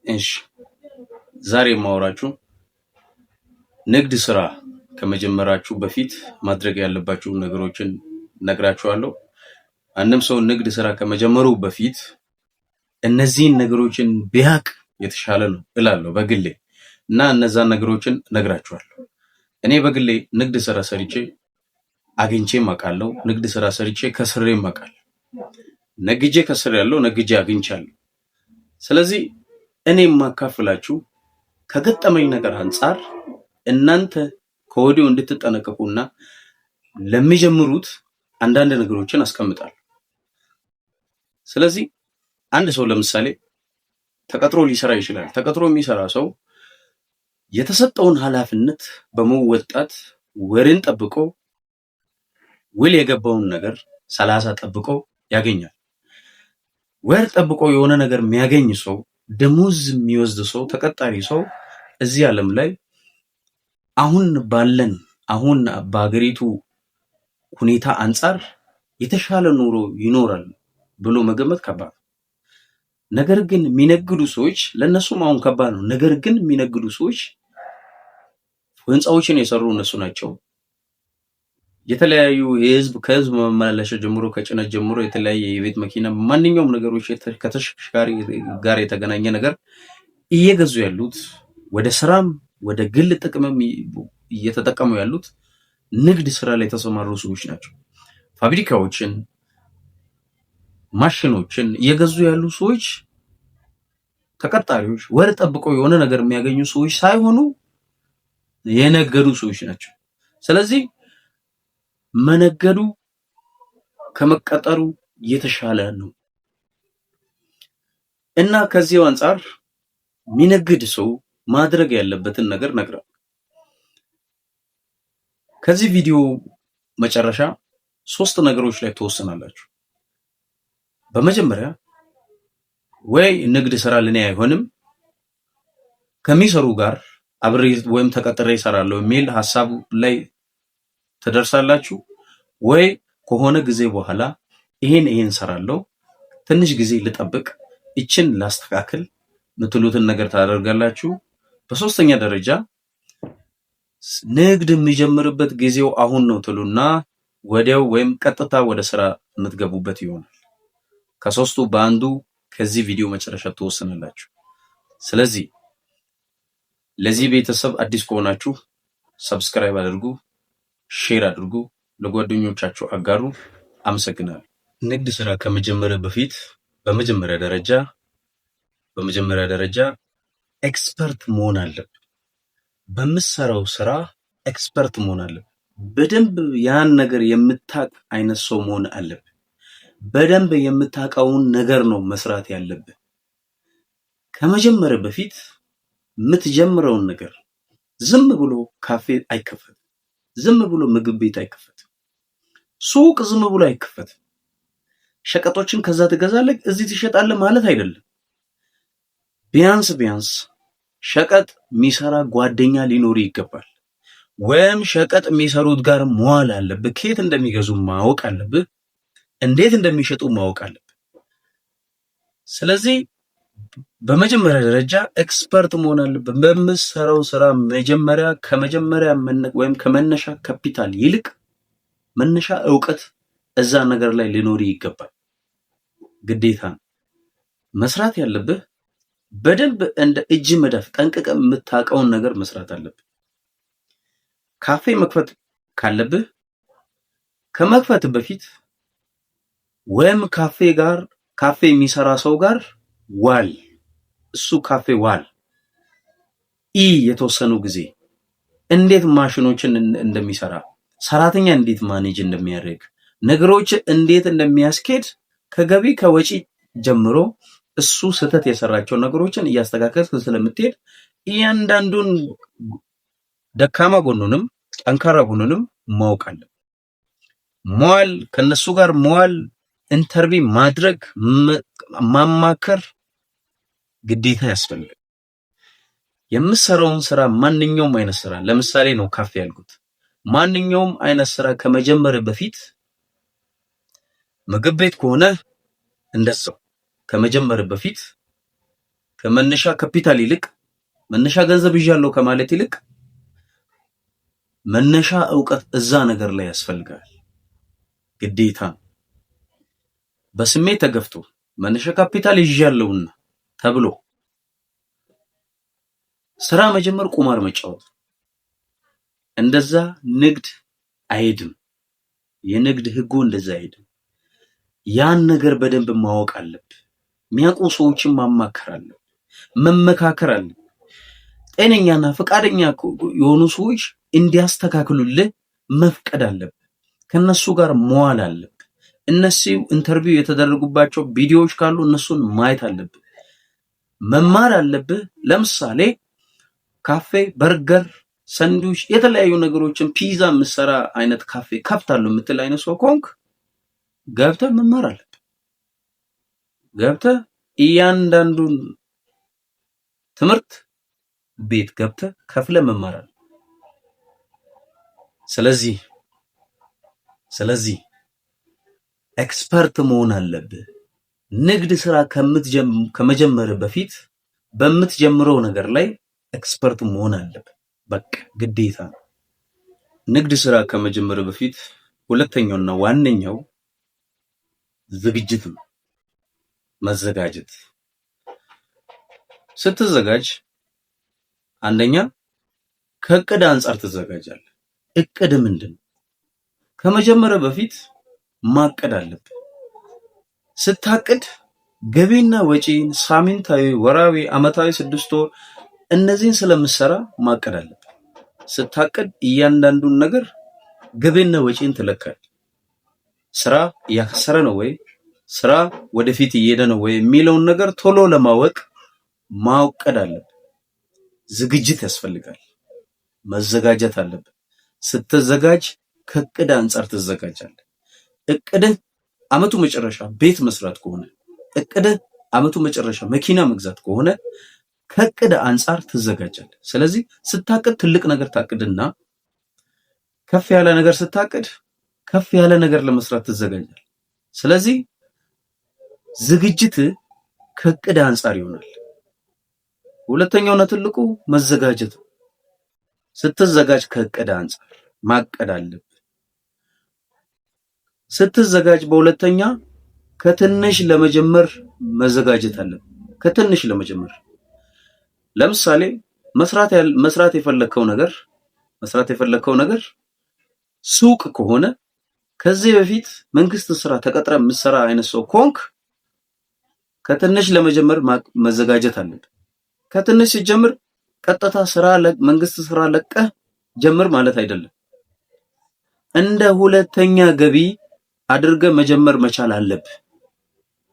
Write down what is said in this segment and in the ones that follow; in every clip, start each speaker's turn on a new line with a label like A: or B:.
A: እሺ ዛሬ ማወራችሁ ንግድ ስራ ከመጀመራችሁ በፊት ማድረግ ያለባችሁ ነገሮችን ነግራችኋለሁ። አንድም ሰው ንግድ ስራ ከመጀመሩ በፊት እነዚህን ነገሮችን ቢያቅ የተሻለ ነው እላለሁ በግሌ እና እነዛን ነገሮችን ነግራችኋለሁ። እኔ በግሌ ንግድ ስራ ሰርቼ አግኝቼም አውቃለሁ። ንግድ ስራ ሰርቼ ከስሬም አውቃለሁ። ነግጄ ከስሬያለሁ፣ ነግጄ አግኝቻለሁ። ስለዚህ እኔ የማካፍላችሁ ከገጠመኝ ነገር አንፃር እናንተ ከወዲሁ እንድትጠነቀቁና ለሚጀምሩት አንዳንድ ነገሮችን አስቀምጣለሁ። ስለዚህ አንድ ሰው ለምሳሌ ተቀጥሮ ሊሰራ ይችላል። ተቀጥሮ የሚሰራ ሰው የተሰጠውን ኃላፊነት በመወጣት ወርን ጠብቆ ውል የገባውን ነገር 30 ጠብቆ ያገኛል። ወር ጠብቆ የሆነ ነገር የሚያገኝ ሰው፣ ደሞዝ የሚወስድ ሰው፣ ተቀጣሪ ሰው እዚህ ዓለም ላይ አሁን በአገሪቱ ሁኔታ አንፃር የተሻለ ኑሮ ይኖራል ብሎ መገመት ከባድ ነው። ነገር ግን የሚነግዱ ሰዎች ለነሱም አሁን ከባድ ነው። ነገር ግን የሚነግዱ ሰዎች ህንፃዎችን የሰሩ እነሱ ናቸው። የተለያዩ ከህዝብ መመላለሻ ጀምሮ ከጭነት ጀምሮ የተለያየ የቤት መኪና ማንኛውም ነገሮች ከተሽከርካሪ ጋር የተገናኘ ነገር እየገዙ ያሉት ወደ ስራም ወደ ግል ጥቅምም እየተጠቀሙ ያሉት ንግድ ስራ ላይ የተሰማሩ ሰዎች ናቸው። ፋብሪካዎችን፣ ማሽኖችን እየገዙ ያሉ ሰዎች ተቀጣሪዎች፣ ወር ጠብቀው የሆነ ነገር የሚያገኙ ሰዎች ሳይሆኑ የነገዱ ሰዎች ናቸው። ስለዚህ መነገዱ ከመቀጠሩ የተሻለ ነው እና ከዚህ አንፃር የሚነግድ ሰው ማድረግ ያለበትን ነገር ነግራለሁ። ከዚህ ቪዲዮ መጨረሻ 3 ነገሮች ላይ ተወስናላችሁ። በመጀመሪያ ወይ ንግድ ስራ ለኔ አይሆንም ከሚሰሩ ጋር አብሬ ወይም ተቀጥሬ እሰራለሁ የሚል ሐሳብ ላይ ተደርሳላችሁ። ወይ ከሆነ ጊዜ በኋላ ይሄን እሰራለሁ፣ ትንሽ ጊዜ ልጠብቅ፣ እችን ላስተካክል ምትሉትን ነገር ታደርጋላችሁ። በሶስተኛ ደረጃ ንግድ የሚጀምርበት ጊዜው አሁን ነው ትሉና ወዲያው ወይም ቀጥታ ወደ ስራ የምትገቡበት ይሆናል። ከሶስቱ በአንዱ ከዚህ ቪዲዮ መጨረሻ ተወስናላችሁ። ስለዚህ ለዚህ ቤተሰብ አዲስ ከሆናችሁ ሰብስክራይብ አድርጉ፣ ሼር አድርጉ፣ ለጓደኞቻችሁ አጋሩ። አመሰግናለሁ። ንግድ ስራ ከመጀመሪያ በፊት በመጀመሪያ ደረጃ ኤክስፐርት መሆን አለብህ። በምትሰራው ስራ ኤክስፐርት መሆን አለብህ። በደንብ ያን ነገር የምታውቅ አይነት ሰው መሆን አለብህ። በደንብ የምታውቀውን ነገር ነው መስራት ያለብህ። ከመጀመሪያ በፊት የምትጀምረውን ነገር ዝም ብሎ ካፌ አይከፈትም። ዝም ብሎ ምግብ ቤት አይከፈትም። ሱቅ ዝም ብሎ አይከፈትም። ሸቀጦችን ከዛ ትገዛለህ እዚህ ትሸጣለህ ማለት አይደለም። ቢያንስ ሸቀጥ የሚሰራ ጓደኛ ሊኖር ይገባል። ወይም ሸቀጥ የሚሰሩት ጋር መዋል አለብህ። ከየት እንደሚገዙ ማወቅ አለብህ። እንዴት እንደሚሸጡ ማወቅ አለብህ። ስለዚህ በመጀመሪያ ደረጃ ኤክስፐርት መሆን አለብህ። በምትሰራው ስራ ከመጀመሪያ ወይም ከመነሻ ካፒታል ይልቅ መነሻ ዕውቀት እዛ ነገር ላይ ሊኖር ይገባል። ግዴታ መስራት ያለብህ በደንብ እንደ እጅ መዳፍ ጠንቅቀ የምታውቀውን ነገር መስራት አለብህ። ካፌ መክፈት ካለብህ ከመክፈት በፊት ወይም ካፌ የሚሰራ ሰው ጋር ዋል። እሱ ካፌ ዋል የተወሰኑ ጊዜ እንዴት ማሽኖችን እንደሚሰራ፣ ሰራተኛ እንዴት ማኔጅ እንደሚያደርግ፣ ነገሮች እንዴት እንደሚያስኬድ ከገቢ ከወጪ ጀምሮ እሱ ስህተት የሰራቸው ነገሮችን እያስተካከልክ ስለምትሄድ እያንዳንዱን ደካማ ጎኑንም ጠንካራ ጎኑንም ማወቅ አለብህ። ከነሱ ጋር መዋል፣ ኢንተርቪው ማድረግ፣ ማማከር ግዴታ ያስፈልጋል። የምሰራውን ስራ ማንኛውም አይነት ስራ ለምሳሌ ነው ካፌ ያልኩት። ማንኛውም አይነት ስራ ከመጀመር በፊት ምግብ ቤት ከሆነ እንደዛው ከመጀመር በፊት ከመነሻ ካፒታል ይልቅ መነሻ ገንዘብ ይዣለሁ ከማለት ይልቅ መነሻ ዕውቀት እዛ ነገር ላይ ያስፈልጋል ግዴታ። በስሜት ተገፍቶ መነሻ ካፒታል ይዣለሁና ተብሎ ስራ መጀመር ቁማር መጫወት፣ እንደዛ ንግድ አይሄድም። የንግድ ህጉ እንደዛ አይሄድም። ያን ነገር በደንብ ማወቅ አለብህ። የሚያውቁ ሰዎችን ማማከር አለብህ፣ መመካከር አለብህ። ጤነኛና ፈቃደኛ የሆኑ ሰዎች እንዲያስተካክሉልህ መፍቀድ አለብህ። ከነሱ ጋር መዋል አለብህ። እነሱ ኢንተርቪው የተደረጉባቸው ቪዲዮዎች ካሉ እነሱን ማየት አለብህ፣ መማር አለብህ። ለምሳሌ ካፌ፣ በርገር፣ ሰንዱች፣ የተለያዩ ነገሮችን ፒዛ የምሰራ አይነት ካፌ ከፍታለሁ የምትል አይነት ሰው ከሆንክ ገብተህ መማር አለብህ። ገብተህ እያንዳንዱን ትምህርት ቤት ገብተህ ከፍለህ መማር አለብህ። ስለዚህ ኤክስፐርት መሆን አለብህ። ንግድ ስራ ከመጀመር በፊት በምትጀምረው ነገር ላይ ኤክስፐርት መሆን አለብህ። በቃ ግዴታ ነው። ንግድ ስራ ከመጀመር በፊት ሁለተኛውና ዋነኛው ዝግጅት ነው፣ መዘጋጀት። ስትዘጋጅ አንደኛ ከእቅድ አንጻር ትዘጋጃለህ። እቅድ ምንድነው? ከመጀመር በፊት ማቀድ አለብህ። ስታቅድ ገቢና ወጪን፣ ሳምንታዊ፣ ወራዊ፣ አመታዊ፣ 6 ወር እነዚህን ስለምሰራ ማቀድ አለብህ። ስታቅድ እያንዳንዱን ነገር ገቢና ወጪን ትለካለህ። ስራ እያከሰረ ነው ወይ፣ ስራ ወደፊት እየሄደ ነው ወይ የሚለውን ነገር ቶሎ ለማወቅ ማቀድ አለብህ። ዝግጅት ያስፈልጋል። መዘጋጀት አለብህ። ስትዘጋጅ ከእቅድ አንጻር ትዘጋጃለህ። እቅድህ አመቱ መጨረሻ ቤት መስራት ከሆነ፣ እቅድህ አመቱ መጨረሻ መኪና መግዛት ከሆነ ከእቅድ አንጻር ትዘጋጃለህ። ስለዚህ ስታቅድ ትልቅ ነገር ታቅድና ከፍ ያለ ነገር ስታቅድ ከፍ ያለ ነገር ለመስራት ትዘጋጃለህ። ስለዚህ ዝግጅት ከእቅድ አንጻር ይሆናል። ሁለተኛውና ትልቁ መዘጋጀት። ስትዘጋጅ ከእቅድ አንጻር ማቀድ አለብህ። ስትዘጋጅ በሁለተኛ ከትንሽ ለመጀመር መዘጋጀት አለብህ። ከትንሽ ለመጀመር ለምሳሌ መስራት የፈለከው ነገር ሱቅ ከሆነ ከዚህ በፊት መንግስት ስራ ተቀጥረ የምትሰራ አይነት ሰው ኮንክ ከትንሽ ለመጀመር መዘጋጀት አለብህ። ከትንሽ ሲጀምር ቀጥታ መንግስት ስራ ለቀህ ጀምር ማለት አይደለም። እንደ ሁለተኛ ገቢ አድርገህ መጀመር መቻል አለብህ።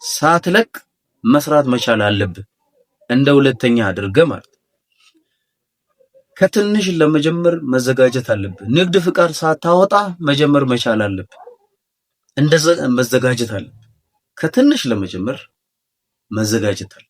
A: ሳትለቅ መስራት መቻል አለብህ። እንደ ሁለተኛ አድርገህ ማለት ከትንሽ ለመጀመር መዘጋጀት አለብህ። ንግድ ፍቃድ ሳታወጣ መጀመር መቻል አለብህ። እንደዛ መዘጋጀት አለብህ። ከትንሽ ለመጀመር መዘጋጀት አለብህ።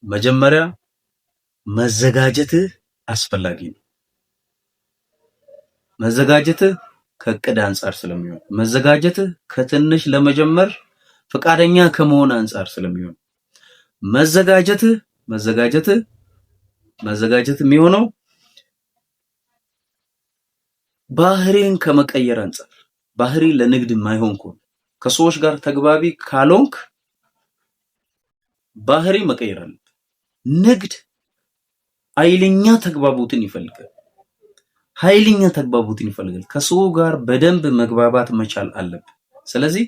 A: መጀመሪያ መዘጋጀትህ አስፈላጊ ነው። መዘጋጀትህ ከእቅድ አንጻር ስለሚሆን፣ መዘጋጀትህ ከትንሽ ለመጀመር ፈቃደኛ ከመሆን አንጻር ስለሚሆን፣ መዘጋጀትህ የሚሆነው ባህሪን ከመቀየር አንጻር። ባህሪ ለንግድ የማይሆን ከሆነ፣ ከሰዎች ጋር ተግባቢ ካልሆንክ ባህሪ መቀየር አለብህ። ንግድ ኃይለኛ ተግባቦትን ይፈልጋል። ከሰው ጋር በደንብ መግባባት መቻል አለብህ። ስለዚህ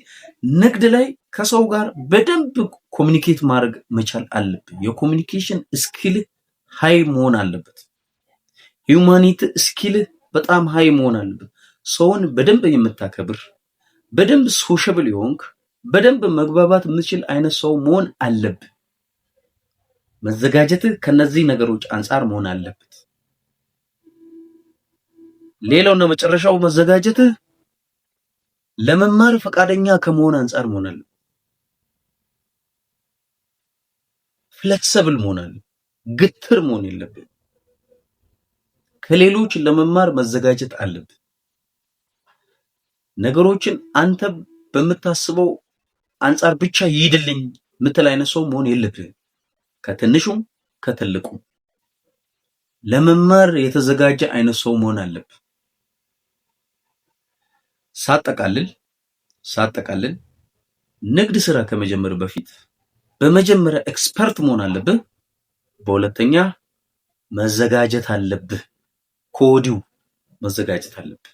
A: ንግድ ላይ ከሰው ጋር በደንብ ኮሚኒኬት ማድረግ መቻል አለብህ። የኮሚኒኬሽን ስኪል ሃይ መሆን አለበት። ሂዩማኒቲ ስኪል በጣም ሃይ መሆን አለበት። ሰውን በደንብ የምታከብር፣ በደንብ ሶሻብል የሆንክ፣ በደንብ መግባባት የምትችል አይነት ሰው መሆን አለብህ። መዘጋጀትህ ከነዚህ ነገሮች አንጻር መሆን አለበት። ሌላውና መጨረሻው መዘጋጀትህ ለመማር ፈቃደኛ ከመሆን አንጻር መሆን አለበት። ፍሌክሲብል መሆን አለበት። ግትር መሆን የለብህ። ከሌሎች ለመማር መዘጋጀት አለብህ። ነገሮችን አንተ በምታስበው አንጻር ብቻ ይሄድልኝ ምትል አይነት ሰው መሆን የለብህም። ከትንሹም ከትልቁም ለመማር የተዘጋጀ አይነት ሰው መሆን አለብህ። ሳጠቃልል ንግድ ስራ ከመጀመር በፊት በመጀመሪያ ኤክስፐርት መሆን አለብህ። በሁለተኛ መዘጋጀት አለብህ። ከወዲሁ መዘጋጀት አለብህ።